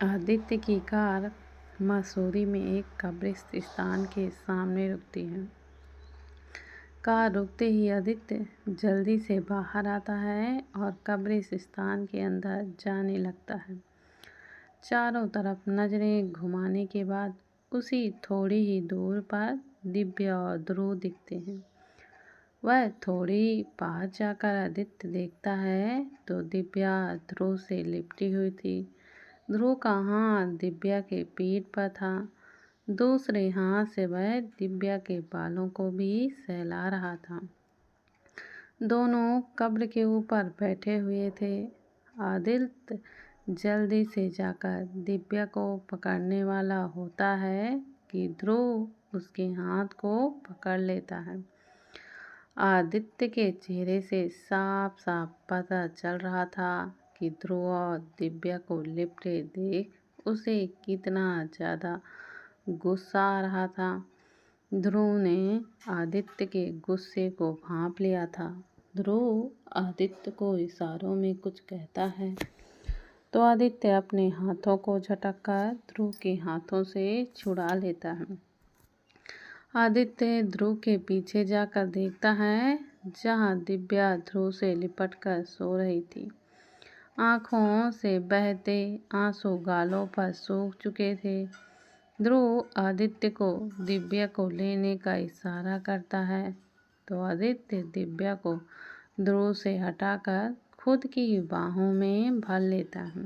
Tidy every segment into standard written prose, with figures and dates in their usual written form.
आदित्य की कार मसूरी में एक कब्रिस्तान के सामने रुकती है। कार रुकते ही आदित्य जल्दी से बाहर आता है और कब्रिस्तान के अंदर जाने लगता है। चारों तरफ नजरें घुमाने के बाद उसी थोड़ी ही दूर पर दिव्या और ध्रुव दिखते हैं। वह थोड़ी पास जाकर आदित्य देखता है तो दिव्या ध्रुव से लिपटी हुई थी। ध्रुव का हाथ दिव्या के पीठ पर था। दूसरे हाथ से वह दिव्या के बालों को भी सहला रहा था। दोनों कब्र के ऊपर बैठे हुए थे। आदित्य जल्दी से जाकर दिव्या को पकड़ने वाला होता है कि ध्रुव उसके हाथ को पकड़ लेता है। आदित्य के चेहरे से साफ साफ पता चल रहा था कि ध्रुव और दिव्या को लिपटे देख उसे कितना ज़्यादा गुस्सा आ रहा था। ध्रुव ने आदित्य के गुस्से को भांप लिया था। ध्रुव आदित्य को इशारों में कुछ कहता है तो आदित्य अपने हाथों को झटककर ध्रुव के हाथों से छुड़ा लेता है। आदित्य ध्रुव के पीछे जाकर देखता है जहां दिव्या ध्रुव से लिपटकर सो रही थी। आंखों से बहते आंसू गालों पर सूख चुके थे। ध्रुव आदित्य को दिव्या को लेने का इशारा करता है तो आदित्य दिव्या को ध्रुव से हटाकर खुद की बाहों में भर लेता है।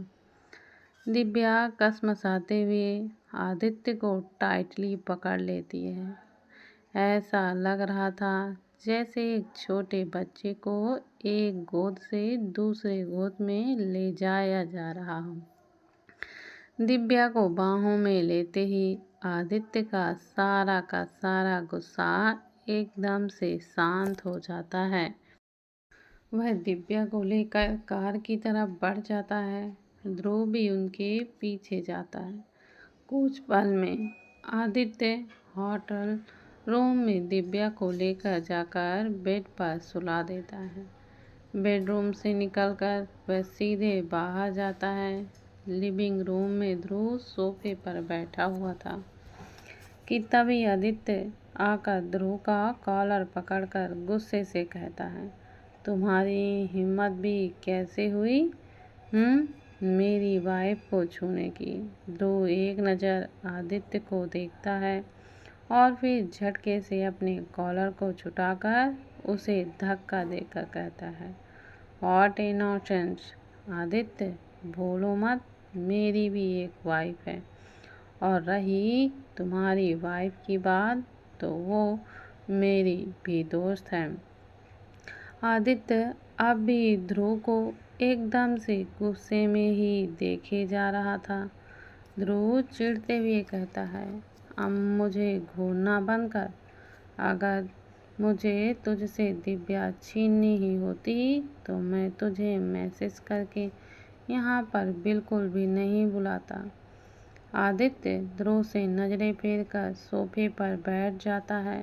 दिव्या कसमसाते हुए आदित्य को टाइटली पकड़ लेती है। ऐसा लग रहा था जैसे एक छोटे बच्चे को एक गोद से दूसरे गोद में ले जाया जा रहा हो। दिव्या को बाहों में लेते ही आदित्य का सारा गुस्सा एकदम से शांत हो जाता है। वह दिव्या को लेकर कार की तरफ बढ़ जाता है। ध्रुव भी उनके पीछे जाता है। कुछ पल में आदित्य होटल रूम में दिव्या को लेकर जाकर बेड पर सुला देता है। बेडरूम से निकलकर वह सीधे बाहर जाता है। लिविंग रूम में ध्रुव सोफे पर बैठा हुआ था कि तभी आदित्य आकर ध्रुव का कॉलर पकड़कर गुस्से से कहता है, तुम्हारी हिम्मत भी कैसे हुई मेरी वाइफ को छूने की। ध्रुव एक नज़र आदित्य को देखता है और फिर झटके से अपने कॉलर को छुटाकर उसे धक्का देकर कहता है, व्हाट ए नॉनसेंस। आदित्य भूलो मत मेरी भी एक वाइफ है और रही तुम्हारी वाइफ की बात तो वो मेरी भी दोस्त है। आदित्य अब भी ध्रुव को एकदम से गुस्से में ही देखे जा रहा था। ध्रुव चिढ़ते हुए कहता है, अब मुझे घूरना बंद कर। अगर मुझे तुझसे दिव्या छीननी ही होती तो मैं तुझे मैसेज करके यहाँ पर बिल्कुल भी नहीं बुलाता। आदित्य ध्रुव से नजरें फेरकर सोफे पर बैठ जाता है।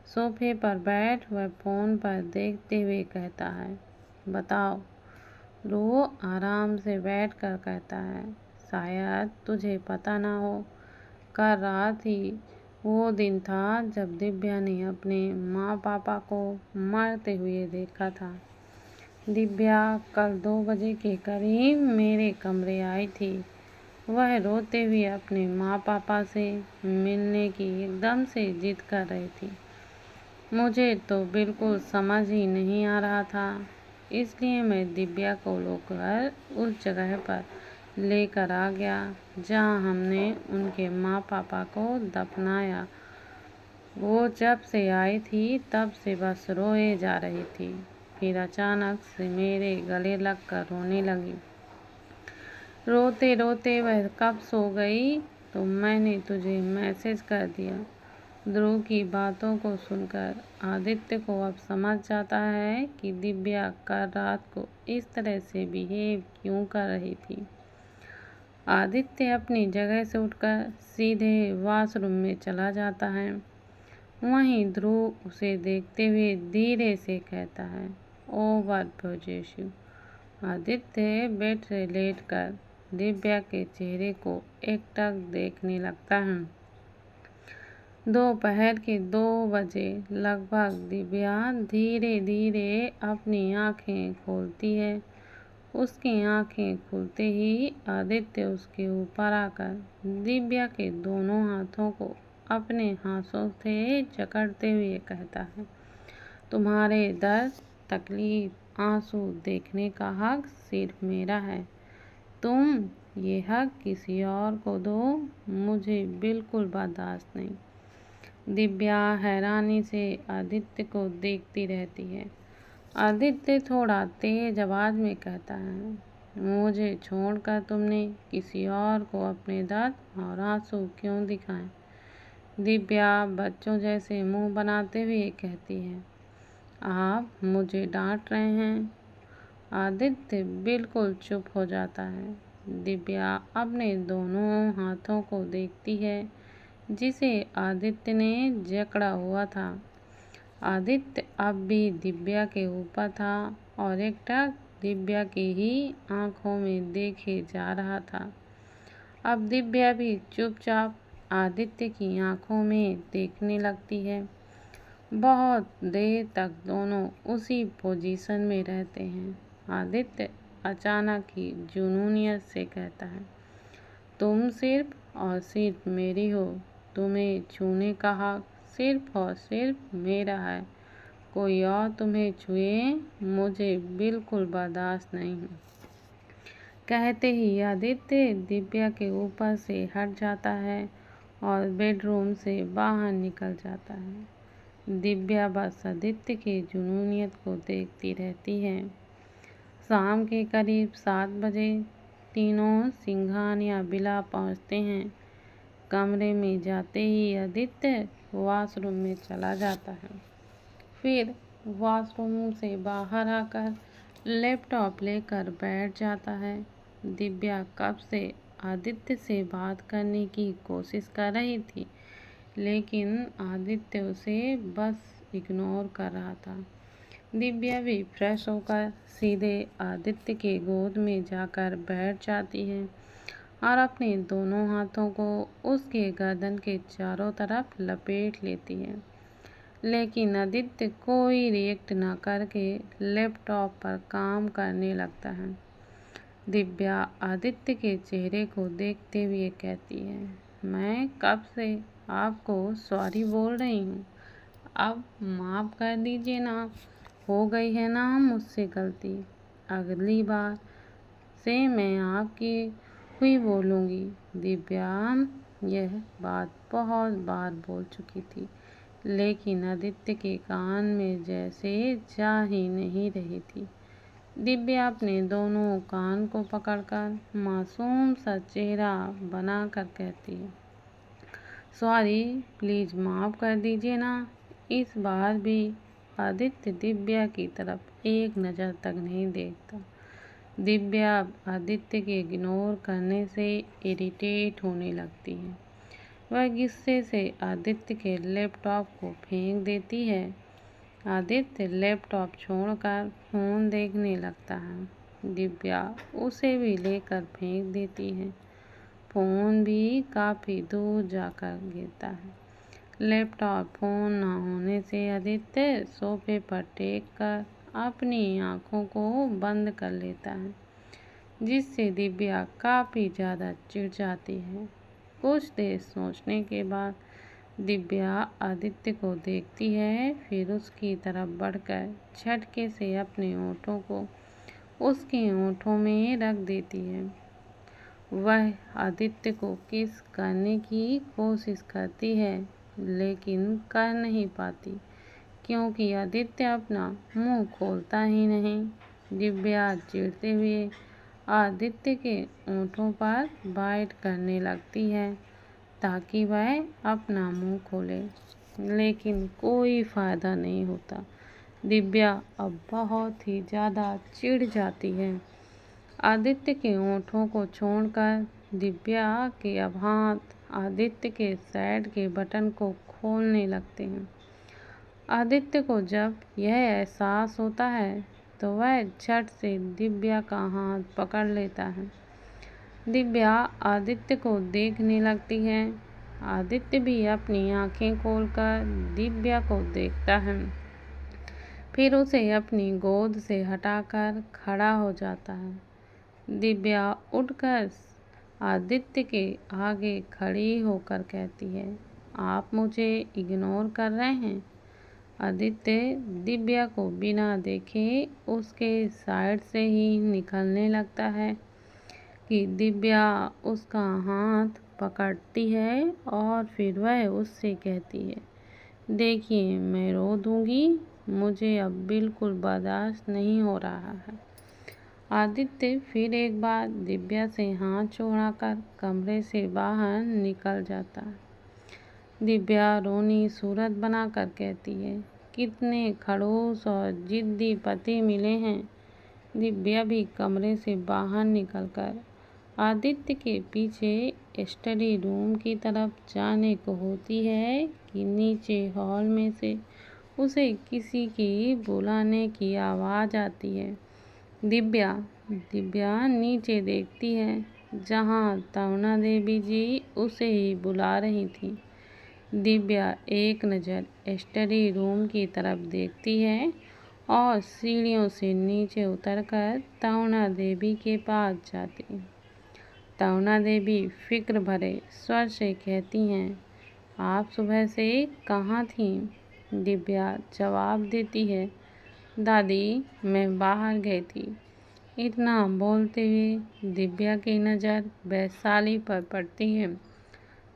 सोफे पर बैठ वह फोन पर देखते हुए कहता है, बताओ। ध्रुव आराम से बैठकर कहता है, शायद तुझे पता ना हो, कल रात ही वो दिन था जब दिव्या ने अपने माँ पापा को मरते हुए देखा था। दिव्या कल 2 बजे के करीब मेरे कमरे आई थी। वह रोते हुए अपने माँ पापा से मिलने की एकदम से जिद कर रही थी। मुझे तो बिल्कुल समझ ही नहीं आ रहा था, इसलिए मैं दिव्या को लेकर उस जगह पर लेकर आ गया जहां हमने उनके माँ पापा को दफनाया। वो जब से आई थी तब से बस रोए जा रही थी। फिर अचानक से मेरे गले लगकर रोने लगी। रोते रोते वह कब सो गई तो मैंने तुझे मैसेज कर दिया। ध्रुव की बातों को सुनकर आदित्य को अब समझ जाता है कि दिव्या कल रात को इस तरह से बिहेव क्यों कर रही थी। आदित्य अपनी जगह से उठकर सीधे वॉशरूम में चला जाता है। वहीं ध्रुव उसे देखते हुए धीरे से कहता है, ओवर पॉजिटिव। आदित्य बेड से लेटकर दिव्या के चेहरे को एकटक देखने लगता है। दोपहर के 2 बजे लगभग दिव्या धीरे धीरे अपनी आंखें खोलती है। उसकी आंखें खुलते ही आदित्य उसके ऊपर आकर दिव्या के दोनों हाथों को अपने हाथों से जकड़ते हुए कहता है, तुम्हारे दर्द, तकलीफ, आंसू देखने का हक सिर्फ मेरा है। तुम ये हक किसी और को दो, मुझे बिल्कुल बर्दाश्त नहीं। दिव्या हैरानी से आदित्य को देखती रहती है। आदित्य थोड़ा तेज आवाज में कहता है, मुझे छोड़कर तुमने किसी और को अपने दर्द और आंसू क्यों दिखाए? दिव्या बच्चों जैसे मुंह बनाते हुए कहती है, आप मुझे डांट रहे हैं? आदित्य बिल्कुल चुप हो जाता है। दिव्या अपने दोनों हाथों को देखती है जिसे आदित्य ने जकड़ा हुआ था। आदित्य अब भी दिव्या के ऊपर था और एकटक दिव्या की ही आंखों में देखे जा रहा था। अब दिव्या भी चुपचाप आदित्य की आंखों में देखने लगती है। बहुत देर तक दोनों उसी पोजीशन में रहते हैं। आदित्य अचानक ही जुनूनियत से कहता है, तुम सिर्फ और सिर्फ मेरी हो। तुम्हें छूने का हक सिर्फ और सिर्फ मेरा है। कोई और तुम्हें छुए, मुझे बिल्कुल बर्दाश्त नहीं है। कहते ही आदित्य दिव्या के ऊपर से हट जाता है और बेडरूम से बाहर निकल जाता है। दिव्या बस आदित्य के जुनूनियत को देखती रहती है। शाम के करीब 7 बजे तीनों सिंघानिया बिला पहुंचते हैं। कमरे में जाते ही आदित्य वॉशरूम में चला जाता है। फिर वॉशरूम से बाहर आकर लैपटॉप लेकर बैठ जाता है। दिव्या कब से आदित्य से बात करने की कोशिश कर रही थी, लेकिन आदित्य उसे बस इग्नोर कर रहा था। दिव्या भी फ्रेश होकर सीधे आदित्य के गोद में जाकर बैठ जाती है और अपने दोनों हाथों को उसके गर्दन के चारों तरफ लपेट लेती है। लेकिन आदित्य कोई रिएक्ट न करके लैपटॉप पर काम करने लगता है। दिव्या आदित्य के चेहरे को देखते हुए कहती है, मैं कब से आपको सॉरी बोल रही हूँ, अब माफ़ कर दीजिए ना। हो गई है ना मुझसे गलती, अगली बार से मैं आपकी हुई बोलूँगी। दिव्या यह बात बहुत बार बोल चुकी थी, लेकिन आदित्य के कान में जैसे जा ही नहीं रही थी। दिव्या अपने दोनों कान को पकड़कर मासूम सा चेहरा बनाकर कहती है, सॉरी, प्लीज़ माफ़ कर दीजिए ना। इस बार भी आदित्य दिव्या की तरफ एक नज़र तक नहीं देखता। दिव्या आदित्य के इग्नोर करने से इरिटेट होने लगती है। वह गुस्से से आदित्य के लैपटॉप को फेंक देती है। आदित्य लैपटॉप छोड़कर फ़ोन देखने लगता है। दिव्या उसे भी लेकर फेंक देती है। फ़ोन भी काफ़ी दूर जाकर गिरता है। लैपटॉप फ़ोन न होने से आदित्य सोफे पर टेक कर अपनी आँखों को बंद कर लेता है, जिससे दिव्या काफ़ी ज़्यादा चिढ़ जाती है। कुछ देर सोचने के बाद दिव्या आदित्य को देखती है, फिर उसकी तरफ बढ़कर झटके से अपने होठों को उसके होठों में रख देती है। वह आदित्य को किस करने की कोशिश करती है, लेकिन कर नहीं पाती, क्योंकि आदित्य अपना मुंह खोलता ही नहीं। दिव्या चिढ़ते हुए आदित्य के होठों पर बाइट करने लगती है ताकि वह अपना मुंह खोले, लेकिन कोई फ़ायदा नहीं होता। दिव्या अब बहुत ही ज़्यादा चिढ़ जाती है। आदित्य के होठों को छोड़कर दिव्या के अब हाथ आदित्य के शर्ट के बटन को खोलने लगते हैं। आदित्य को जब यह एहसास होता है तो वह झट से दिव्या का हाथ पकड़ लेता है। दिव्या आदित्य को देखने लगती है। आदित्य भी अपनी आंखें खोलकर दिव्या को देखता है, फिर उसे अपनी गोद से हटाकर खड़ा हो जाता है। दिव्या उठकर आदित्य के आगे खड़ी होकर कहती है, आप मुझे इग्नोर कर रहे हैं। आदित्य दिव्या को बिना देखे उसके साइड से ही निकलने लगता है कि दिव्या उसका हाथ पकड़ती है और फिर वह उससे कहती है, देखिए मैं रो दूंगी, मुझे अब बिल्कुल बर्दाश्त नहीं हो रहा है। आदित्य फिर एक बार दिव्या से हाथ छोड़ाकर कमरे से बाहर निकल जाता है। दिव्या रोनी सूरत बनाकर कहती है, कितने खड़ूस और जिद्दी पति मिले हैं। दिव्या भी कमरे से बाहर निकलकर आदित्य के पीछे स्टडी रूम की तरफ जाने को होती है कि नीचे हॉल में से उसे किसी की बुलाने की आवाज़ आती है। दिव्या नीचे देखती है, जहाँ तरुणा देवी जी उसे ही बुला रही थी। दिव्या एक नज़र स्टडी रूम की तरफ देखती है और सीढ़ियों से नीचे उतरकर तरुणा देवी के पास जाती है। तरुणा देवी फिक्र भरे स्वर से कहती हैं, आप सुबह से कहाँ थीं? दिव्या जवाब देती है, दादी मैं बाहर गई थी। इतना बोलते हुए दिव्या की नज़र वैशाली पर पड़ती है,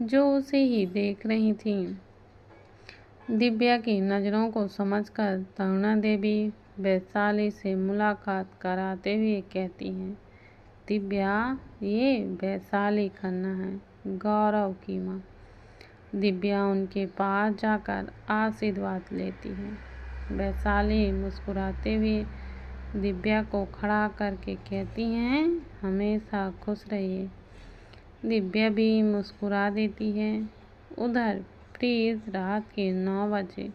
जो उसे ही देख रही थी। दिव्या की नज़रों को समझकर तरुणा देवी वैशाली से मुलाकात कराते हुए कहती हैं, दिव्या ये वैशाली खन्ना है, गौरव की माँ। दिव्या उनके पास जाकर आशीर्वाद लेती है। वैशाली मुस्कुराते हुए दिव्या को खड़ा करके कहती हैं, हमेशा खुश रहिए। दिव्या भी मुस्कुरा देती है। उधर प्रीत रात के 9 बजे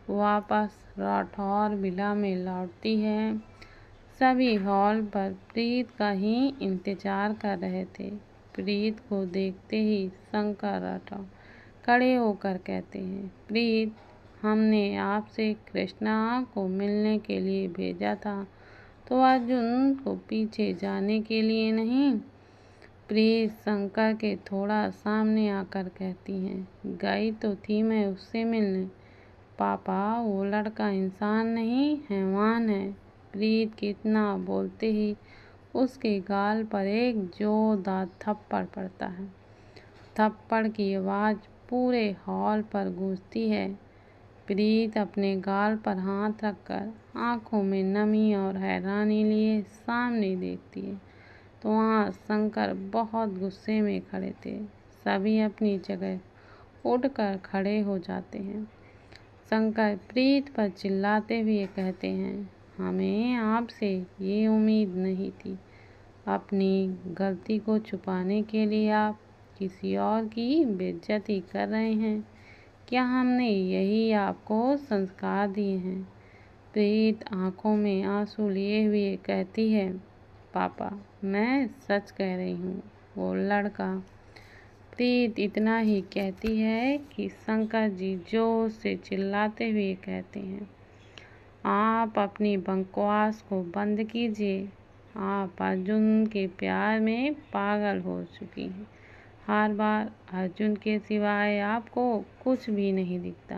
वापस राठौर विला में लौटती है। सभी हॉल पर प्रीत का ही इंतजार कर रहे थे। प्रीत को देखते ही शंकर राठौर खड़े होकर कहते हैं, प्रीत हमने आपसे कृष्णा को मिलने के लिए भेजा था, तो अर्जुन को पीछे जाने के लिए नहीं। प्रीत शंकर के थोड़ा सामने आकर कहती हैं, गई तो थी मैं उससे मिलने, पापा वो लड़का इंसान नहीं हैवान है। प्रीत कितना बोलते ही उसके गाल पर एक जोरदार थप्पड़ पड़ता है। थप्पड़ की आवाज़ पूरे हॉल पर गूंजती है। प्रीत अपने गाल पर हाथ रखकर आंखों में नमी और हैरानी लिए सामने देखती है, तो वहाँ शंकर बहुत गुस्से में खड़े थे। सभी अपनी जगह उठकर खड़े हो जाते हैं। शंकर प्रीत पर चिल्लाते हुए कहते हैं, हमें आपसे ये उम्मीद नहीं थी। अपनी गलती को छुपाने के लिए आप किसी और की बेइज्जती कर रहे हैं। क्या हमने यही आपको संस्कार दिए हैं? प्रीत आंखों में आंसू लिए हुए कहती है, पापा मैं सच कह रही हूँ, वो लड़का। प्रीत इतना ही कहती है कि शंकर जी जोर से चिल्लाते हुए कहते हैं, आप अपनी बकवास को बंद कीजिए। आप अर्जुन के प्यार में पागल हो चुकी हैं। हर बार अर्जुन के सिवाय आपको कुछ भी नहीं दिखता।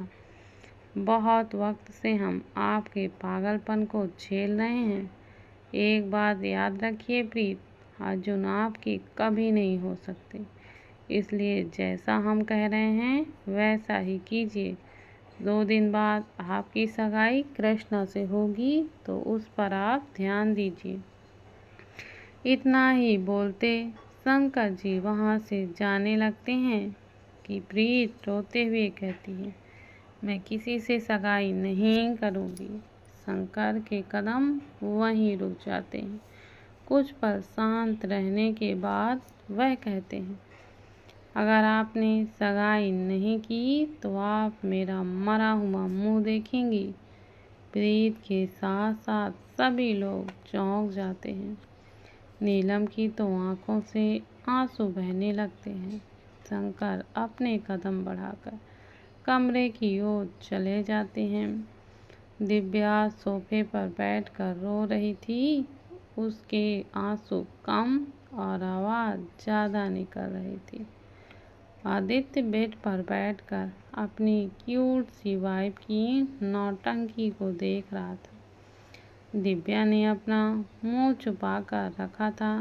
बहुत वक्त से हम आपके पागलपन को झेल रहे हैं। एक बात याद रखिए प्रीत, अर्जुन आपकी कभी नहीं हो सकते। इसलिए जैसा हम कह रहे हैं वैसा ही कीजिए। 2 दिन बाद आपकी सगाई कृष्णा से होगी, तो उस पर आप ध्यान दीजिए। इतना ही बोलते शंकर जी वहाँ से जाने लगते हैं कि प्रीत रोते हुए कहती है, मैं किसी से सगाई नहीं करूँगी। शंकर के कदम वहीं रुक जाते हैं। कुछ पल शांत रहने के बाद वह कहते हैं, अगर आपने सगाई नहीं की तो आप मेरा मरा हुआ मुंह देखेंगी। प्रीत के साथ साथ सभी लोग चौंक जाते हैं। नीलम की तो आंखों से आंसू बहने लगते हैं। शंकर अपने कदम बढ़ाकर कमरे की ओर चले जाते हैं। दिव्या सोफे पर बैठकर रो रही थी। उसके आंसू कम और आवाज़ ज़्यादा निकल रही थी। आदित्य बेड पर बैठकर अपनी क्यूट सी वाइफ की नौटंकी को देख रहा था। दिव्या ने अपना मुंह छुपा कर रखा था।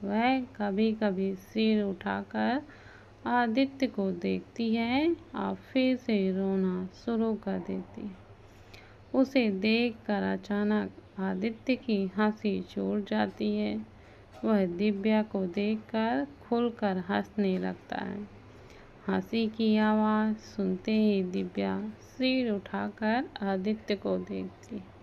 वह कभी कभी सिर उठाकर आदित्य को देखती है और फिर से रोना शुरू कर देती है। उसे देखकर अचानक आदित्य की हंसी छूट जाती है। वह दिव्या को देखकर खुलकर हंसने लगता है। हंसी की आवाज़ सुनते ही दिव्या सिर उठाकर आदित्य को देखती है।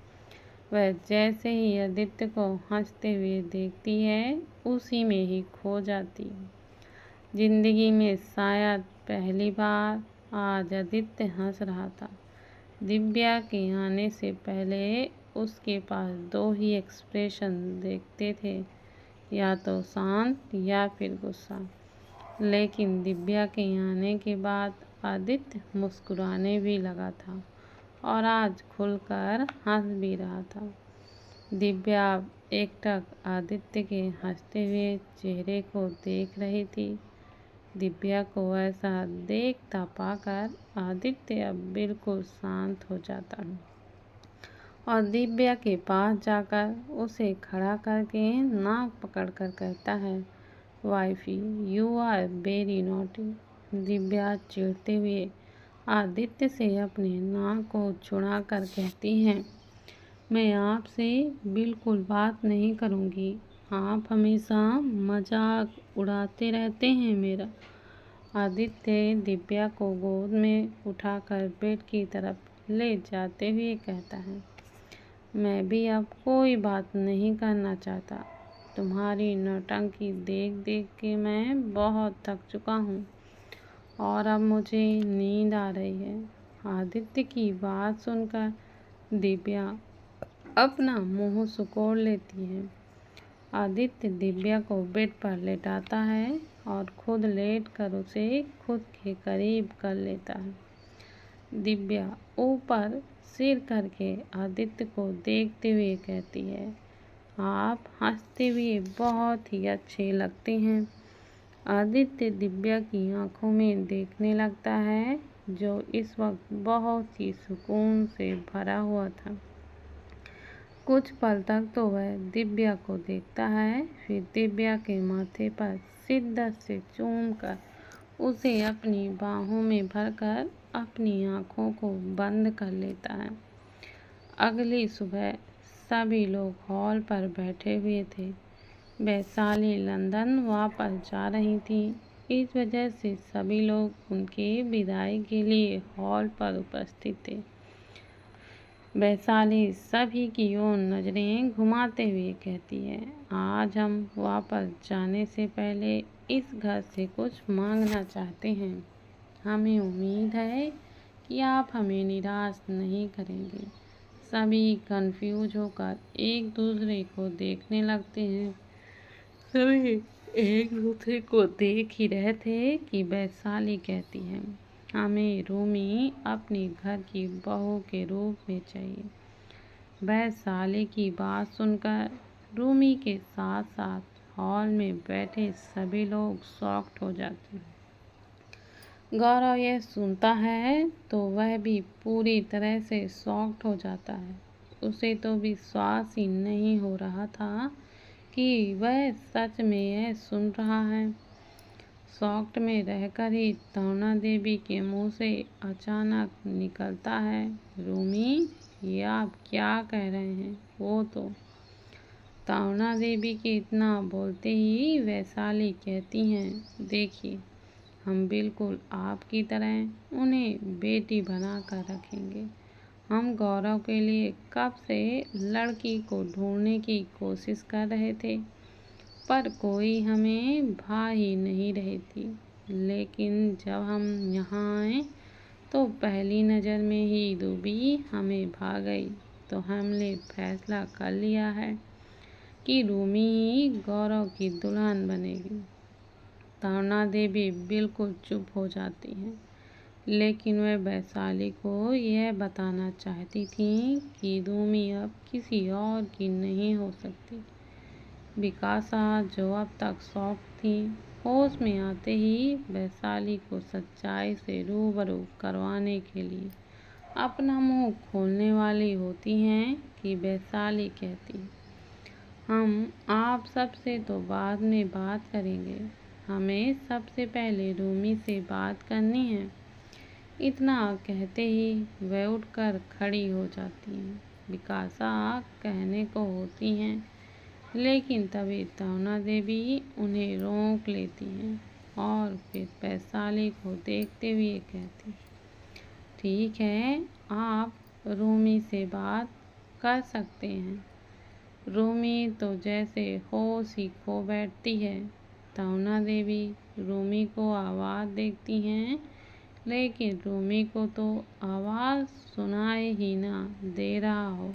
वह जैसे ही आदित्य को हंसते हुए देखती है, उसी में ही खो जाती है। जिंदगी में शायद पहली बार आज आदित्य हंस रहा था। दिव्या के आने से पहले उसके पास दो ही एक्सप्रेशन देखते थे, या तो शांत या फिर गुस्सा। लेकिन दिव्या के आने के बाद आदित्य मुस्कुराने भी लगा था और आज खुलकर हंस भी रहा था। दिव्या एकटक आदित्य के हंसते हुए चेहरे को देख रही थी। दिव्या को ऐसा देखता पाकर आदित्य अब बिल्कुल शांत हो जाता है और दिव्या के पास जाकर उसे खड़ा करके नाक पकड़कर कहता है, wifey, you are very naughty. Divya चिढ़ते हुए आदित्य से अपने नाक को छुड़ा कर कहती है, मैं आपसे बिल्कुल बात नहीं करूँगी। आप हमेशा मजाक उड़ाते रहते हैं मेरा। आदित्य दिव्या को गोद में उठाकर बेड की तरफ ले जाते हुए कहता है, मैं भी अब कोई बात नहीं करना चाहता। तुम्हारी नौटंकी देख देख के मैं बहुत थक चुका हूँ और अब मुझे नींद आ रही है। आदित्य की बात सुनकर दिव्या अपना मुंह सिकोड़ लेती है। आदित्य दिव्या को बेड पर लेटाता है और खुद लेटकर उसे खुद के करीब कर लेता है। दिव्या ऊपर सिर करके आदित्य को देखते हुए कहती है, आप हंसते हुए बहुत ही अच्छे लगते हैं। आदित्य दिव्या की आंखों में देखने लगता है, जो इस वक्त बहुत ही सुकून से भरा हुआ था। कुछ पल तक तो वह दिव्या को देखता है, फिर दिव्या के माथे पर शिद्दत से चूमकर उसे अपनी बाहों में भरकर अपनी आंखों को बंद कर लेता है। अगली सुबह सभी लोग हॉल पर बैठे हुए थे। वैशाली लंदन वापस जा रही थी। इस वजह से सभी लोग उनके विदाई के लिए हॉल पर उपस्थित थे। वैशाली सभी की ओर नजरें घुमाते हुए कहती है, आज हम वापस जाने से पहले इस घर से कुछ मांगना चाहते हैं। हमें उम्मीद है कि आप हमें निराश नहीं करेंगे। सभी कंफ्यूज होकर एक दूसरे को देखने लगते हैं। सभी एक दूसरे को देख ही रहे थे कि वैशाली कहती है, हमें रूमी अपने घर की बहू के रूप में चाहिए। वैशाली की बात सुनकर रूमी के साथ साथ हॉल में बैठे सभी लोग शॉक्ड हो जाते हैं। गौरव यह सुनता है तो वह भी पूरी तरह से शॉक्ड हो जाता है। उसे तो विश्वास ही नहीं हो रहा था कि वह सच में यह सुन रहा है। शॉक्ड में रहकर ही तरुणा देवी के मुंह से अचानक निकलता है, रूमी, ये आप क्या कह रहे हैं? वो तो तरुणा देवी के इतना बोलते ही वैशाली कहती हैं, देखिए, हम बिल्कुल आपकी तरह उन्हें बेटी बना कर रखेंगे। हम गौरव के लिए कब से लड़की को ढूंढने की कोशिश कर रहे थे, पर कोई हमें भा ही नहीं रही थी। लेकिन जब हम यहाँ आए तो पहली नज़र में ही रूबी हमें भा गई। तो हमने फैसला कर लिया है कि रूमी ही गौरव की दुल्हन बनेगी। तरुणा देवी बिल्कुल चुप हो जाती हैं, लेकिन वह वैशाली को यह बताना चाहती थी कि रूमी अब किसी और की नहीं हो सकती। विकासा, जो अब तक शॉक थी, होश में आते ही वैशाली को सच्चाई से रूबरू करवाने के लिए अपना मुंह खोलने वाली होती हैं कि वैशाली कहती, हम आप सबसे तो बाद में बात करेंगे, हमें सबसे पहले रूमी से बात करनी है। इतना कहते ही वह उठकर खड़ी हो जाती हैं। विकासा कहने को होती हैं, लेकिन तभी तरुणा देवी उन्हें रोक लेती हैं और फिर वैशाली को देखते हुए कहती, ठीक है, आप रूमी से बात कर सकते हैं। रूमी तो जैसे होश ही खो बैठती है। तरुणा देवी रूमी को आवाज़ देती हैं, लेकिन रूमी को तो आवाज़ सुनाई ही ना दे रहा हो।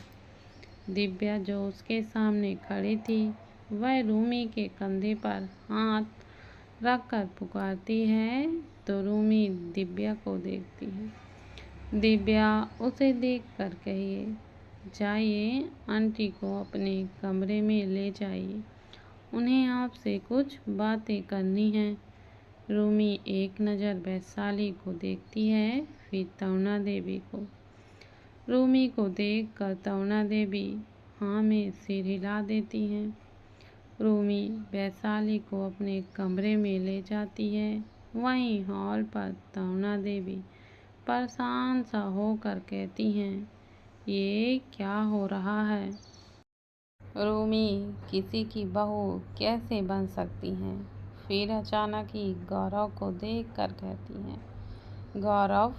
दिव्या, जो उसके सामने खड़ी थी, वह रूमी के कंधे पर हाथ रखकर पुकारती है तो रूमी दिव्या को देखती है। दिव्या उसे देखकर कहिए, जाइए, आंटी को अपने कमरे में ले जाइए, उन्हें आपसे कुछ बातें करनी हैं। रूमी एक नज़र वैशाली को देखती है, फिर तरुणा देवी को। रूमी को देखकर तरुणा देवी हाँ में सिर हिला देती हैं। रूमी वैशाली को अपने कमरे में ले जाती है। वहीं हॉल पर तरुणा देवी परेशान सा होकर कहती हैं, ये क्या हो रहा है? रूमी किसी की बहू कैसे बन सकती हैं? फिर अचानक ही गौरव को देखकर कहती हैं, गौरव,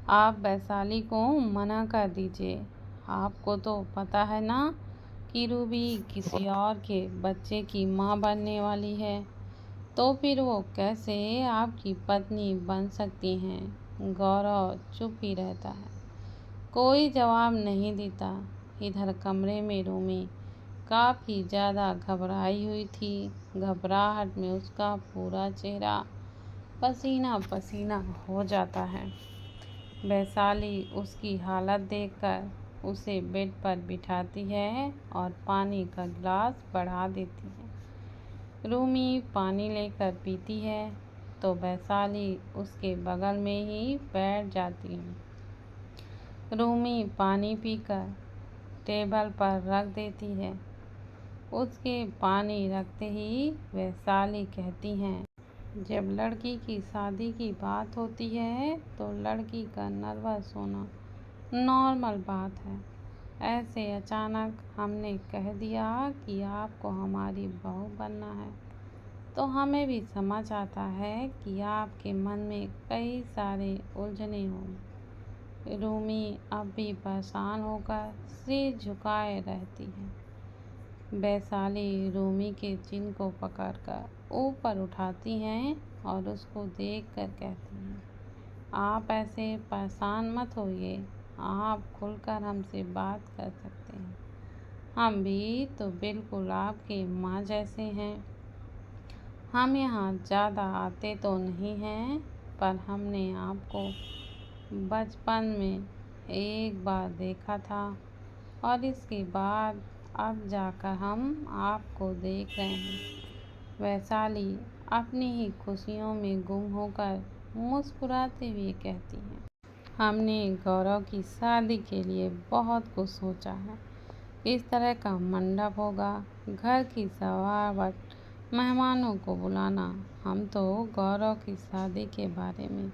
आप वैशाली को मना कर दीजिए। आपको तो पता है ना कि रूबी किसी और के बच्चे की माँ बनने वाली है, तो फिर वो कैसे आपकी पत्नी बन सकती हैं? गौरव चुप ही रहता है, कोई जवाब नहीं देता। इधर कमरे में रूमी काफ़ी ज़्यादा घबराई हुई थी। घबराहट में उसका पूरा चेहरा पसीना पसीना हो जाता है। वैशाली उसकी हालत देखकर उसे बेड पर बिठाती है और पानी का गिलास बढ़ा देती है। रूमी पानी लेकर पीती है तो वैशाली उसके बगल में ही बैठ जाती है। रूमी पानी पीकर टेबल पर रख देती है। उसके पानी रखते ही वैशाली कहती हैं, जब लड़की की शादी की बात होती है तो लड़की का नर्वस होना नॉर्मल बात है। ऐसे अचानक हमने कह दिया कि आपको हमारी बहू बनना है, तो हमें भी समझ आता है कि आपके मन में कई सारे उलझने होंगे। रूमी अब भी परेशान होकर सिर झुकाए रहती है। वैशाली रूमी के चिन को पकड़कर ऊपर उठाती हैं और उसको देखकर कहती हैं, आप ऐसे परेशान मत होइए, आप खुलकर हमसे बात कर सकते हैं। हम भी तो बिल्कुल आपके माँ जैसे हैं। हम यहाँ ज़्यादा आते तो नहीं हैं, पर हमने आपको बचपन में एक बार देखा था और इसके बाद अब जाकर हम आपको देख रहे हैं। वैशाली अपनी ही खुशियों में गुम होकर मुस्कुराते हुए कहती है, हमने गौरव की शादी के लिए बहुत कुछ सोचा है। इस तरह का मंडप होगा, घर की सजावट, मेहमानों को बुलाना। हम तो गौरव की शादी के बारे में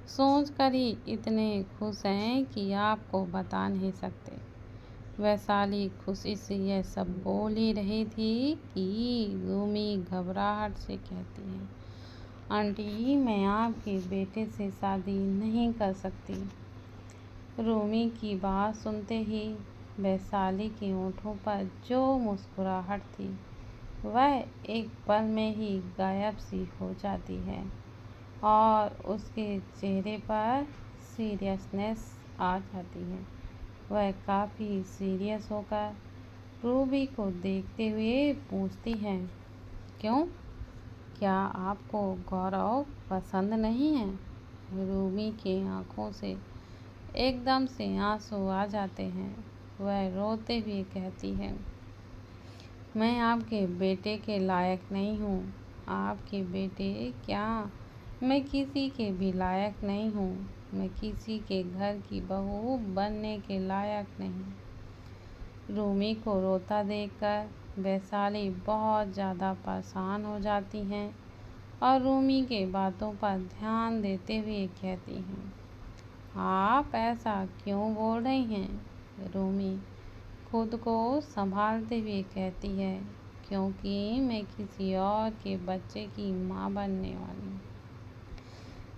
सोचकर ही इतने खुश हैं कि आपको बता नहीं सकते। वैशाली खुशी से यह सब बोल ही रही थी कि रूमी घबराहट से कहती है, आंटी, मैं आपके बेटे से शादी नहीं कर सकती। रूमी की बात सुनते ही वैशाली के होठों पर जो मुस्कुराहट थी, वह एक पल में ही गायब सी हो जाती है और उसके चेहरे पर सीरियसनेस आ जाती है। वह काफ़ी सीरियस होकर रूबी को देखते हुए पूछती है, क्यों क्या आपको गौरव पसंद नहीं है? रूमी की आंखों से एकदम से आंसू आ जाते हैं। वह रोते हुए कहती है, मैं आपके बेटे के लायक नहीं हूँ। आपके बेटे क्या, मैं किसी के भी लायक नहीं हूँ। मैं किसी के घर की बहू बनने के लायक नहीं। रूमी को रोता देखकर वैशाली बहुत ज़्यादा परेशान हो जाती हैं और रूमी के बातों पर ध्यान देते हुए कहती हैं, आप ऐसा क्यों बोल रही हैं? रूमी खुद को संभालते हुए कहती है, क्योंकि मैं किसी और के बच्चे की माँ बनने वाली हूँ।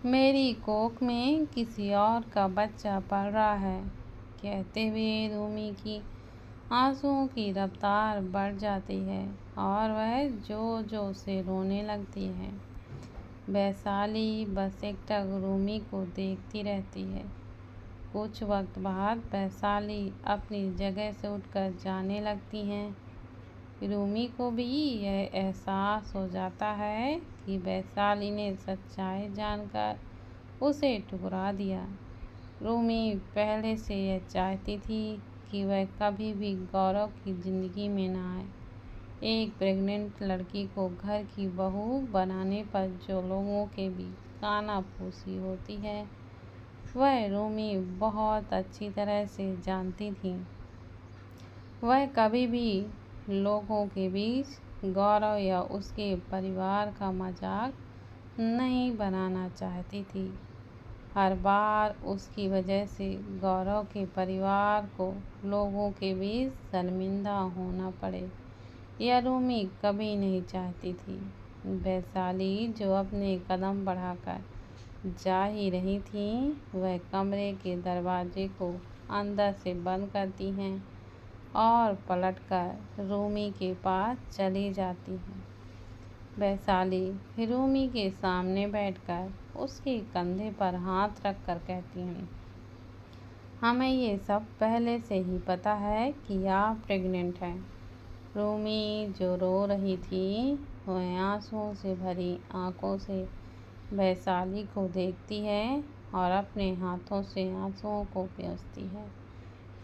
मेरी कोख में किसी और का बच्चा पल रहा है। कहते हुए रूमी की आंसुओं की रफ्तार बढ़ जाती है और वह जोर से रोने लगती है। वैशाली बस एकटक रूमी को देखती रहती है। कुछ वक्त बाद वैशाली अपनी जगह से उठकर जाने लगती हैं। रूमी को भी यह एहसास हो जाता है कि वैशाली ने सच्चाई जानकर उसे ठुकरा दिया। रूमी पहले से यह चाहती थी कि वह कभी भी गौरव की ज़िंदगी में न आए। एक प्रेग्नेंट लड़की को घर की बहू बनाने पर जो लोगों के बीच कानाफूसी होती है, वह रूमी बहुत अच्छी तरह से जानती थी। वह कभी भी लोगों के बीच गौरव या उसके परिवार का मजाक नहीं बनाना चाहती थी। हर बार उसकी वजह से गौरव के परिवार को लोगों के बीच शर्मिंदा होना पड़े, यह रूमी कभी नहीं चाहती थी। वैशाली जो अपने कदम बढ़ाकर जा ही रही थी, वह कमरे के दरवाजे को अंदर से बंद करती हैं और पलटकर रूमी के पास चली जाती है। वैशाली रूमी के सामने बैठकर उसके कंधे पर हाथ रखकर कहती हैं, हमें ये सब पहले से ही पता है कि आप प्रेग्नेंट हैं। रूमी जो रो रही थी, वह आंसुओं से भरी आंखों से वैशाली को देखती है और अपने हाथों से आंसुओं को पोंछती है।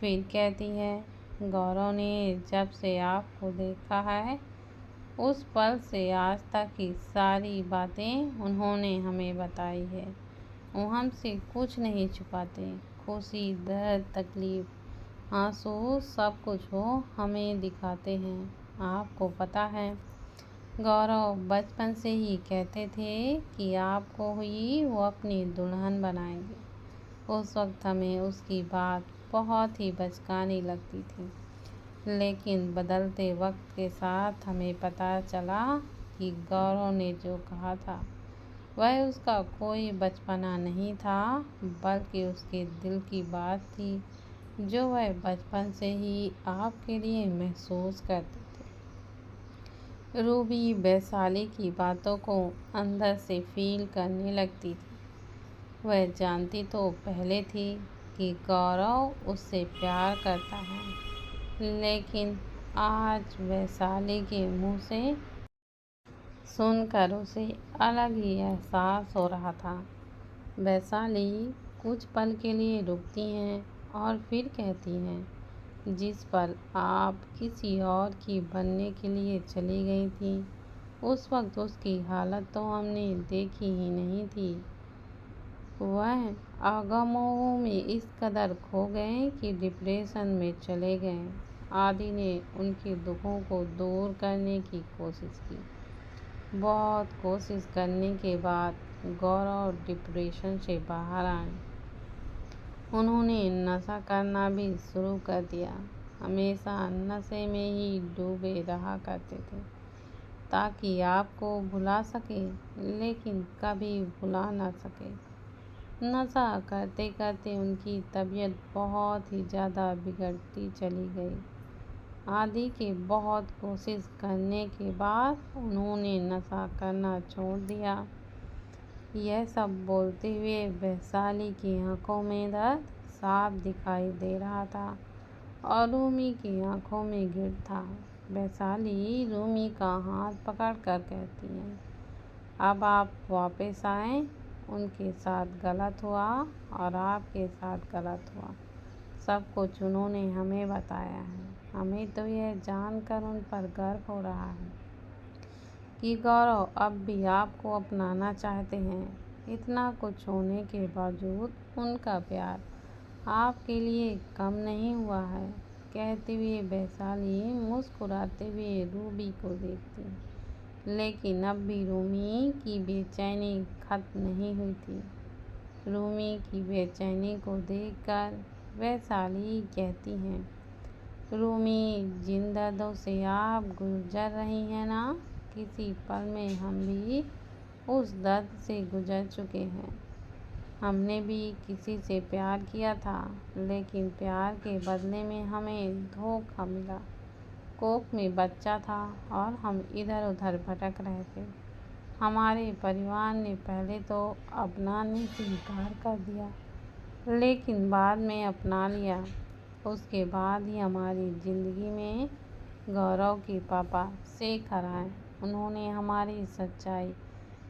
फिर कहती है, गौरव ने जब से आपको देखा है, उस पल से आज तक की सारी बातें उन्होंने हमें बताई है। वो हमसे कुछ नहीं छुपाते। खुशी, दर्द, तकलीफ, आंसू सब कुछ वो हमें दिखाते हैं। आपको पता है, गौरव बचपन से ही कहते थे कि आपको ही वो अपनी दुल्हन बनाएंगे। उस वक्त हमें उसकी बात बहुत ही बचकानी लगती थी, लेकिन बदलते वक्त के साथ हमें पता चला कि गौरव ने जो कहा था, वह उसका कोई बचपना नहीं था, बल्कि उसके दिल की बात थी, जो वह बचपन से ही आपके लिए महसूस करते थे। रूबी वैशाली की बातों को अंदर से फील करने लगती थी। वह जानती तो पहले थी कि गौरव उससे प्यार करता है, लेकिन आज वैशाली के मुंह से सुनकर उसे अलग ही एहसास हो रहा था। वैशाली कुछ पल के लिए रुकती हैं और फिर कहती हैं, जिस पल आप किसी और की बनने के लिए चली गई थी, उस वक्त उसकी हालत तो हमने देखी ही नहीं थी। वह आगमों में इस कदर खो गए कि डिप्रेशन में चले गए। आदि ने उनके दुखों को दूर करने की कोशिश की। बहुत कोशिश करने के बाद गौरव डिप्रेशन से बाहर आए। उन्होंने नशा करना भी शुरू कर दिया। हमेशा नशे में ही डूबे रहा करते थे ताकि आपको भुला सके, लेकिन कभी भुला ना सके। नशा करते करते उनकी तबीयत बहुत ही ज़्यादा बिगड़ती चली गई। आदि के बहुत कोशिश करने के बाद उन्होंने नशा करना छोड़ दिया। यह सब बोलते हुए वैशाली की आंखों में दर्द साफ दिखाई दे रहा था और रूमी की आंखों में गिर था। वैशाली रूमी का हाथ पकड़कर कहती है, अब आप वापस आएं। उनके साथ गलत हुआ और आपके साथ गलत हुआ, सब कुछ उन्होंने हमें बताया है। हमें तो यह जानकर उन पर गर्व हो रहा है कि गौरव अब भी आपको अपनाना चाहते हैं। इतना कुछ होने के बावजूद उनका प्यार आपके लिए कम नहीं हुआ है। कहते हुए वैशाली मुस्कुराते हुए रूबी को देखती, लेकिन अब भी रूमी की बेचैनी खत्म नहीं हुई थी। रूमी की बेचैनी को देखकर वैशाली कहती हैं, रूमी, जिन दर्दों से आप गुजर रही हैं ना, किसी पल में हम भी उस दर्द से गुजर चुके हैं। हमने भी किसी से प्यार किया था, लेकिन प्यार के बदले में हमें धोखा मिला। कोख में बच्चा था और हम इधर उधर भटक रहे थे। हमारे परिवार ने पहले तो अपनाने से इनकार कर दिया, लेकिन बाद में अपना लिया। उसके बाद ही हमारी ज़िंदगी में गौरव के पापा शेखर आए। उन्होंने हमारी सच्चाई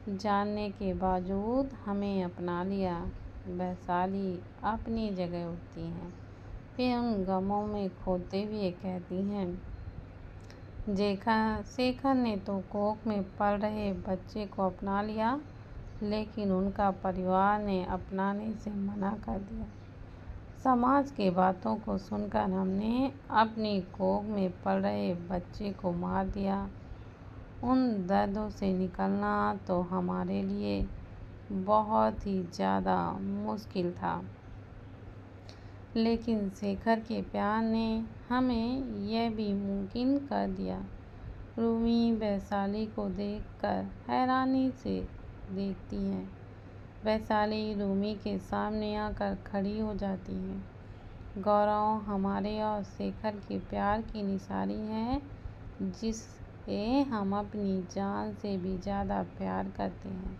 जानने के बावजूद हमें अपना लिया। वैशाली अपनी जगह उठती हैं, फिर उन गमों में खोते हुए कहती हैं, शेखर ने तो कोख में पल रहे बच्चे को अपना लिया, लेकिन उनका परिवार ने अपनाने से मना कर दिया। समाज के बातों को सुनकर हमने अपनी कोख में पल रहे बच्चे को मार दिया। उन दर्दों से निकलना तो हमारे लिए बहुत ही ज़्यादा मुश्किल था, लेकिन शेखर के प्यार ने हमें यह भी मुमकिन कर दिया। रूमी वैशाली को देखकर हैरानी से देखती हैं। वैशाली रूमी के सामने आकर खड़ी हो जाती है। गौरव हमारे और शेखर के प्यार की निशानी है, जिसे हम अपनी जान से भी ज़्यादा प्यार करते हैं।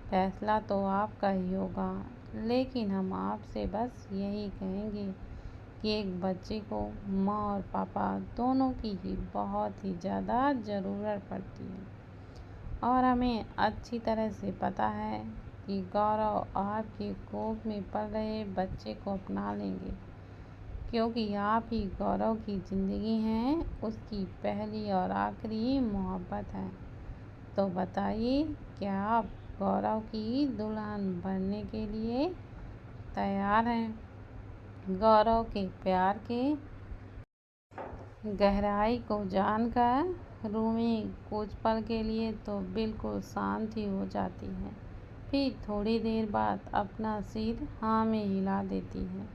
फैसला तो आपका ही होगा, लेकिन हम आपसे बस यही कहेंगे कि एक बच्चे को माँ और पापा दोनों की ही बहुत ही ज़्यादा ज़रूरत पड़ती है। और हमें अच्छी तरह से पता है कि गौरव आपके कोख में पल रहे बच्चे को अपना लेंगे, क्योंकि आप ही गौरव की ज़िंदगी हैं, उसकी पहली और आखिरी मोहब्बत है। तो बताइए, क्या आप गौरव की दुल्हन बनने के लिए तैयार हैं? गौरव के प्यार के गहराई को जानकर रूमी कुछ पल के लिए तो बिल्कुल शांत ही हो जाती है। फिर थोड़ी देर बाद अपना सिर हाँ में हिला देती है।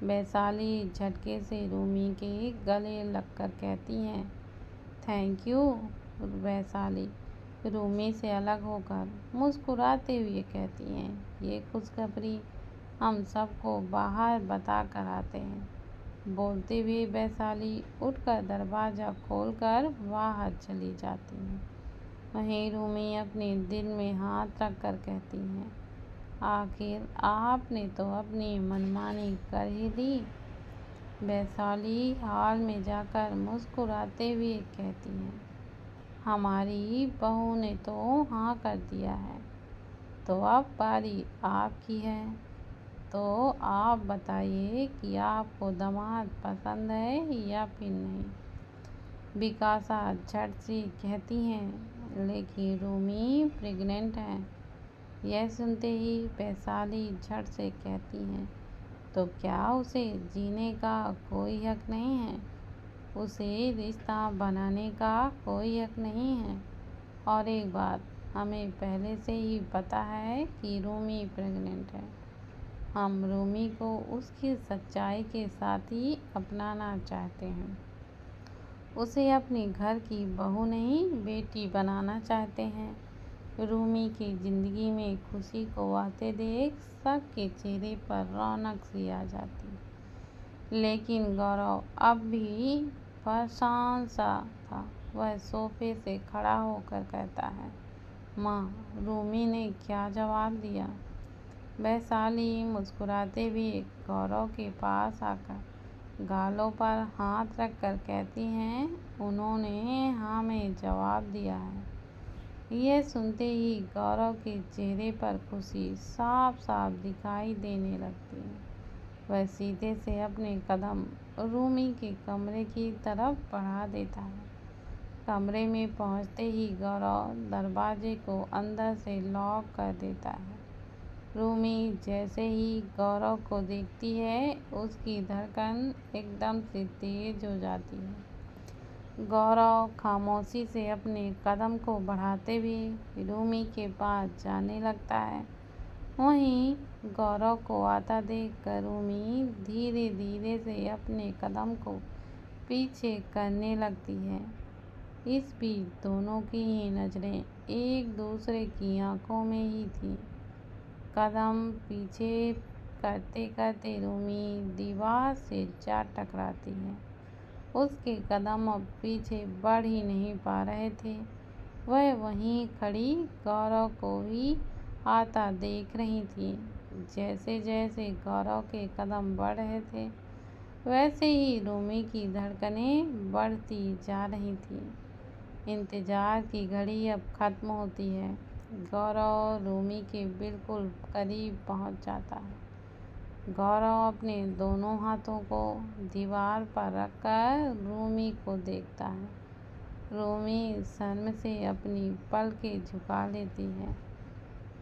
वैशाली झटके से रूमी के गले लगकर कहती हैं, थैंक यू वैशाली। रूमी से अलग होकर मुस्कुराते हुए कहती हैं, ये खुशखबरी हम सबको बाहर बता कर आते हैं। बोलते हुए वैशाली उठकर दरवाज़ा खोलकर बाहर चली जाती हैं। वहीं रूमी अपने दिल में हाथ रख कर कहती हैं, आखिर आपने तो अपनी मनमानी कर ही दी। वैशाली हाल में जाकर मुस्कुराते हुए कहती हैं, हमारी बहू ने तो हाँ कर दिया है, तो अब बारी आपकी है। तो आप बताइए कि आपको दामाद पसंद है या फिर नहीं। विकासा झट से कहती हैं, लेकिन रूमी प्रेग्नेंट है। यह सुनते ही वैशाली झट से कहती हैं, तो क्या उसे जीने का कोई हक नहीं है? उसे रिश्ता बनाने का कोई हक नहीं है? और एक बात, हमें पहले से ही पता है कि रूमी प्रेग्नेंट है। हम रूमी को उसकी सच्चाई के साथ ही अपनाना चाहते हैं। उसे अपने घर की बहू नहीं, बेटी बनाना चाहते हैं। रूमी की ज़िंदगी में खुशी को आते देख सबके चेहरे पर रौनक सी आ जाती। लेकिन गौरव अब भी परेशान सा था। वह सोफे से खड़ा होकर कहता है, माँ, रूमी ने क्या जवाब दिया? वैशाली मुस्कुराते हुए गौरव के पास आकर गालों पर हाथ रखकर कहती हैं, उन्होंने हाँ में जवाब दिया है। यह सुनते ही गौरव के चेहरे पर खुशी साफ साफ दिखाई देने लगती है। वह सीधे से अपने कदम रूमी के कमरे की तरफ बढ़ा देता है। कमरे में पहुंचते ही गौरव दरवाजे को अंदर से लॉक कर देता है। रूमी जैसे ही गौरव को देखती है, उसकी धड़कन एकदम से तेज हो जाती है। गौरव खामोशी से अपने कदम को बढ़ाते हुए रूमी के पास जाने लगता है। वहीं गौरव को आता देखकर रूमी धीरे धीरे से अपने कदम को पीछे करने लगती है। इस बीच दोनों की ही नज़रें एक दूसरे की आंखों में ही थी। कदम पीछे करते करते रूमी दीवार से जा टकराती है। उसके कदम अब पीछे बढ़ ही नहीं पा रहे थे। वह वहीं खड़ी गौरव को ही आता देख रही थी। जैसे जैसे गौरव के कदम बढ़ रहे थे, वैसे ही रूमी की धड़कनें बढ़ती जा रही थी। इंतजार की घड़ी अब खत्म होती है। गौरव रूमी के बिल्कुल करीब पहुंच जाता है। गौरव अपने दोनों हाथों को दीवार पर रखकर रूमी को देखता है। रूमी शर्म से अपनी पलकें झुका लेती है।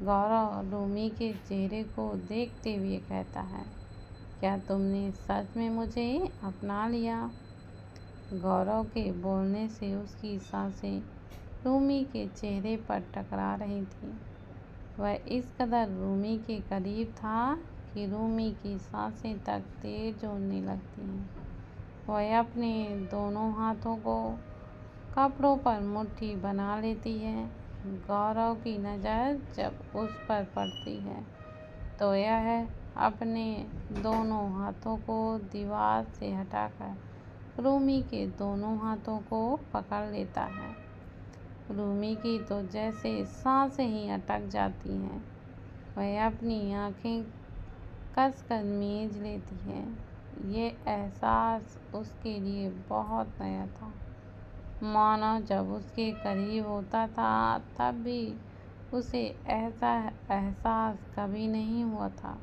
गौरव रूमी के चेहरे को देखते हुए कहता है, क्या तुमने सच में मुझे अपना लिया? गौरव के बोलने से उसकी सांसें रूमी के चेहरे पर टकरा रही थी। वह इस कदर रूमी के करीब था कि रूमी की सांसें तक तेज होने लगती हैं। वह अपने दोनों हाथों को कपड़ों पर मुट्ठी बना लेती है। गौरव की नज़र जब उस पर पड़ती है, तो यह अपने दोनों हाथों को दीवार से हटाकर रूमी के दोनों हाथों को पकड़ लेता है। रूमी की तो जैसे सांसें ही अटक जाती हैं। वह अपनी आंखें कसकर मीच लेती है। ये एहसास उसके लिए बहुत नया था। मानो जब उसके करीब होता था, तब भी उसे ऐसा एहसास कभी नहीं हुआ था।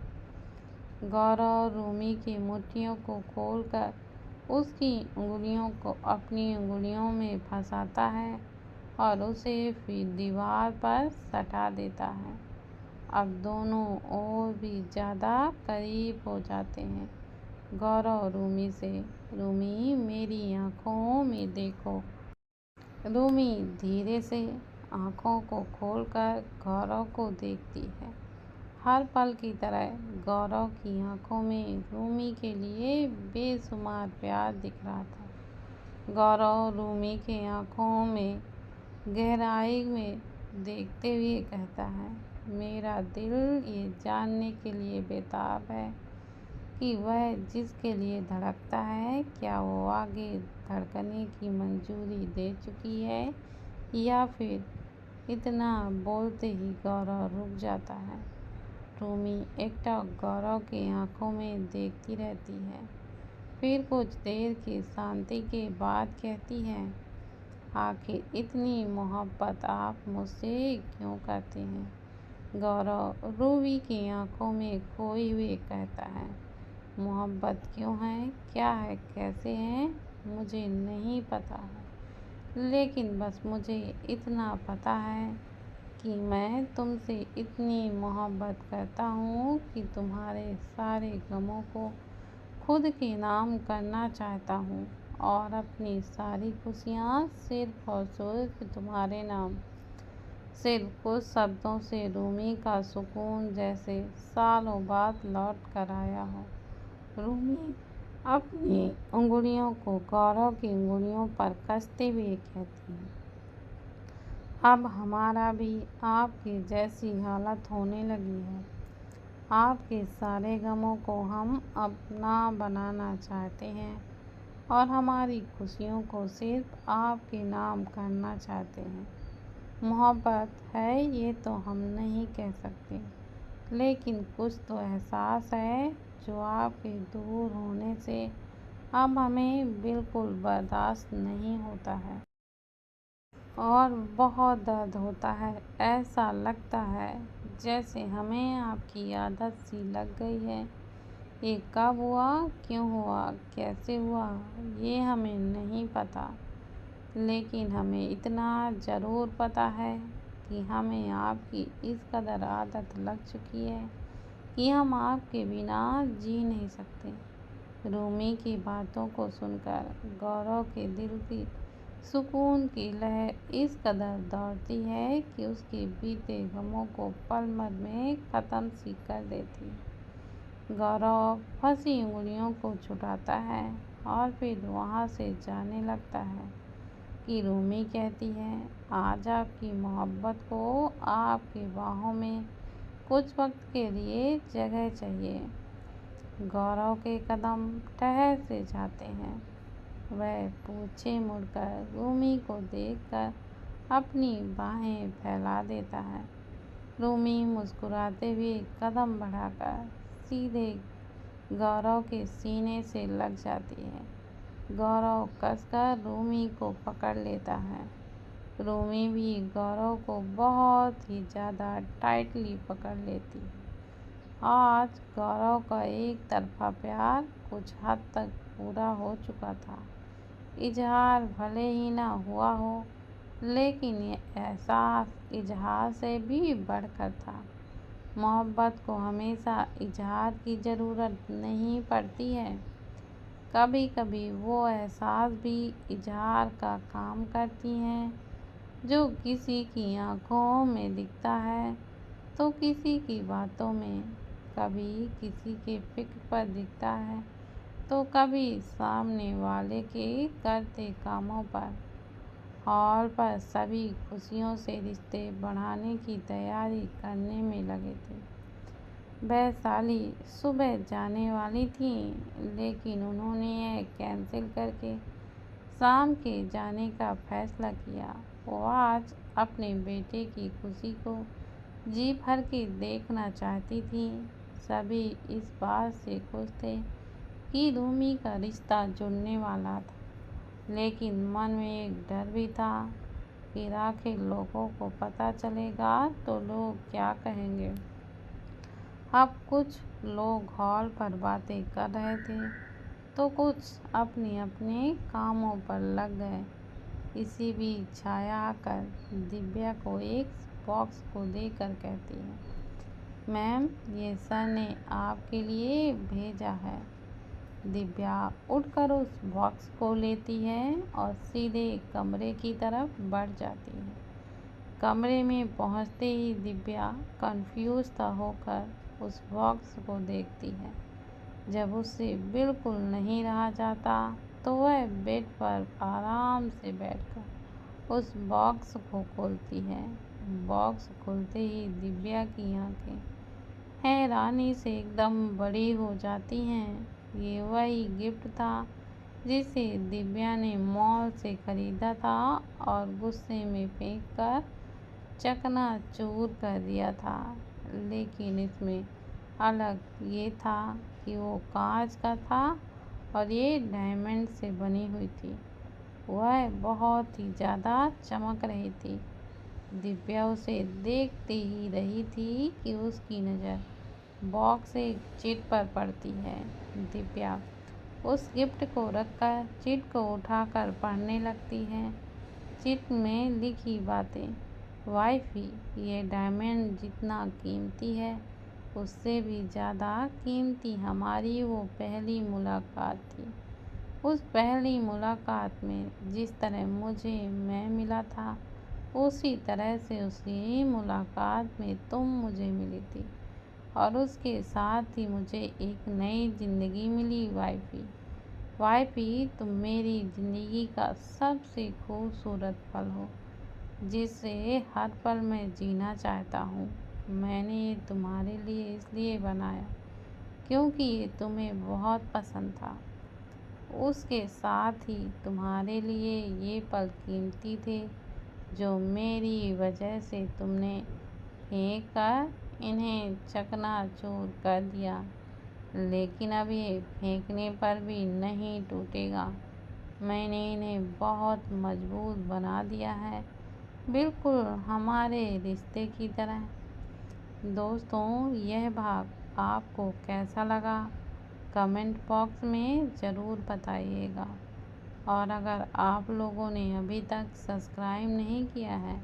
गौरव रूमी की मुट्ठियों को खोलकर उसकी उंगलियों को अपनी उंगलियों में फंसाता है और उसे फिर दीवार पर सटा देता है। अब दोनों और भी ज़्यादा करीब हो जाते हैं। गौरव रूमी से, रूमी मेरी आँखों में देखो। रूमी धीरे से आँखों को खोलकर गौरव को देखती है। हर पल की तरह गौरव की आँखों में रूमी के लिए बेशुमार प्यार दिख रहा था। गौरव रूमी के आँखों में गहराई में देखते हुए कहता है, मेरा दिल ये जानने के लिए बेताब है कि वह जिसके लिए धड़कता है, क्या वो आगे धड़कने की मंजूरी दे चुकी है या फिर इतना बोलते ही गौरव रुक जाता है। रूमी एकटक गौरव के आंखों में देखती रहती है। फिर कुछ देर की शांति के बाद कहती है, आखिर इतनी मोहब्बत आप मुझसे क्यों करते हैं? गौरव रूमी की आंखों में खोए हुए कहता है, मोहब्बत क्यों है, क्या है, कैसे है, मुझे नहीं पता है, लेकिन बस मुझे इतना पता है कि मैं तुमसे इतनी मोहब्बत करता हूँ कि तुम्हारे सारे गमों को खुद के नाम करना चाहता हूँ और अपनी सारी खुशियाँ सिर्फ और सिर्फ तुम्हारे नाम। सिर्फ कुछ शब्दों से रूमी का सुकून जैसे सालों बाद लौट कर आया हो। रूमी अपनी उंगलियों को गौरव की उंगलियों पर कसते हुए कहती है, अब हमारा भी आपकी जैसी हालत होने लगी है। आपके सारे गमों को हम अपना बनाना चाहते हैं और हमारी खुशियों को सिर्फ आपके नाम करना चाहते हैं। मोहब्बत है ये तो हम नहीं कह सकते, लेकिन कुछ तो एहसास है जो आपके दूर होने से अब हमें बिल्कुल बर्दाश्त नहीं होता है। और बहुत दर्द होता है। ऐसा लगता है जैसे हमें आपकी आदत सी लग गई है। ये कब हुआ, क्यों हुआ, कैसे हुआ, ये हमें नहीं पता, लेकिन हमें इतना ज़रूर पता है कि हमें आपकी इस कदर आदत लग चुकी है कि हम आपके बिना जी नहीं सकते। रूमी की बातों को सुनकर गौरव के दिल की सुकून की लहर इस कदर दौड़ती है कि उसके बीते गमों को पल भर में ख़त्म सी कर देती है। गौरव फंसी उंगलियों को छुड़ाता है और फिर वहाँ से जाने लगता है कि रूमी कहती है, आज आपकी मोहब्बत को आपकी बाहों में कुछ वक्त के लिए जगह चाहिए। गौरव के कदम ठहर से जाते हैं। वह पीछे मुड़कर रूमी को देखकर अपनी बाहें फैला देता है। रूमी मुस्कुराते हुए कदम बढ़ाकर सीधे गौरव के सीने से लग जाती है। गौरव कसकर रूमी को पकड़ लेता है। रूमी भी गौरव को बहुत ही ज़्यादा टाइटली पकड़ लेती है। आज गौरव का एक तरफा प्यार कुछ हद तक पूरा हो चुका था। इजहार भले ही ना हुआ हो, लेकिन ये एहसास इजहार से भी बढ़कर था। मोहब्बत को हमेशा इजहार की ज़रूरत नहीं पड़ती है। कभी कभी वो एहसास भी इजहार का काम करती हैं, जो किसी की आँखों में दिखता है तो किसी की बातों में, कभी किसी के फिक्र पर दिखता है तो कभी सामने वाले के करते कामों पर। हॉल पर सभी खुशियों से रिश्ते बढ़ाने की तैयारी करने में लगे थे। वैशाली सुबह जाने वाली थी, लेकिन उन्होंने यह कैंसिल करके शाम के जाने का फैसला किया। वो आज अपने बेटे की खुशी को जी भर के देखना चाहती थी। सभी इस बात से खुश थे कि रूमी का रिश्ता जुड़ने वाला था, लेकिन मन में एक डर भी था कि आखिर लोगों को पता चलेगा तो लोग क्या कहेंगे। अब कुछ लोग हॉल पर बातें कर रहे थे तो कुछ अपने अपने कामों पर लग गए। इसी बीच छाया आकर दिव्या को एक बॉक्स को देकर कहती है, मैम, ये सर ने आपके लिए भेजा है। दिव्या उठकर उस बॉक्स को लेती है और सीधे कमरे की तरफ बढ़ जाती है। कमरे में पहुंचते ही दिव्या कंफ्यूज होकर उस बॉक्स को देखती है। जब उससे बिल्कुल नहीं रहा जाता तो वह बेड पर आराम से बैठकर उस बॉक्स को खोलती है। बॉक्स खुलते ही दिव्या की आंखें हैरानी से एकदम बड़ी हो जाती हैं। ये वही गिफ्ट था जिसे दिव्या ने मॉल से खरीदा था और गुस्से में फेंककर चकनाचूर कर दिया था। लेकिन इसमें अलग ये था कि वो कांच का था और ये डायमंड से बनी हुई थी। वह बहुत ही ज़्यादा चमक रही थी। दिव्या उसे देखते ही रही थी कि उसकी नज़र बॉक्स से चिट पर पड़ती है। दिव्या उस गिफ्ट को रखकर चिट को उठाकर पढ़ने लगती है। चिट में लिखी बातें, वाइफी, ये डायमंड जितना कीमती है उससे भी ज़्यादा कीमती हमारी वो पहली मुलाकात थी। उस पहली मुलाकात में जिस तरह मुझे मैं मिला था, उसी तरह से उसी मुलाकात में तुम मुझे मिली थी और उसके साथ ही मुझे एक नई ज़िंदगी मिली। वाइफी, वाइफी, तुम मेरी ज़िंदगी का सबसे खूबसूरत पल हो, जिसे हर पल मैं जीना चाहता हूँ। मैंने ये तुम्हारे लिए इसलिए बनाया क्योंकि ये तुम्हें बहुत पसंद था। उसके साथ ही तुम्हारे लिए ये पल कीमती थे जो मेरी वजह से तुमने फेंक कर इन्हें चकनाचूर कर दिया, लेकिन अब ये फेंकने पर भी नहीं टूटेगा। मैंने इन्हें बहुत मजबूत बना दिया है बिल्कुल हमारे रिश्ते की तरह। दोस्तों, यह भाग आपको कैसा लगा कमेंट बॉक्स में ज़रूर बताइएगा। और अगर आप लोगों ने अभी तक सब्सक्राइब नहीं किया है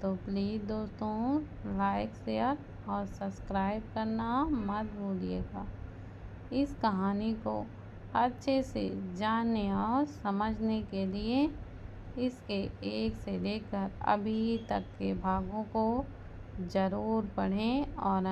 तो प्लीज़ दोस्तों लाइक शेयर और सब्सक्राइब करना मत भूलिएगा। इस कहानी को अच्छे से जानने और समझने के लिए इसके 1 से लेकर अभी तक के भागों को ज़रूर पढ़ें और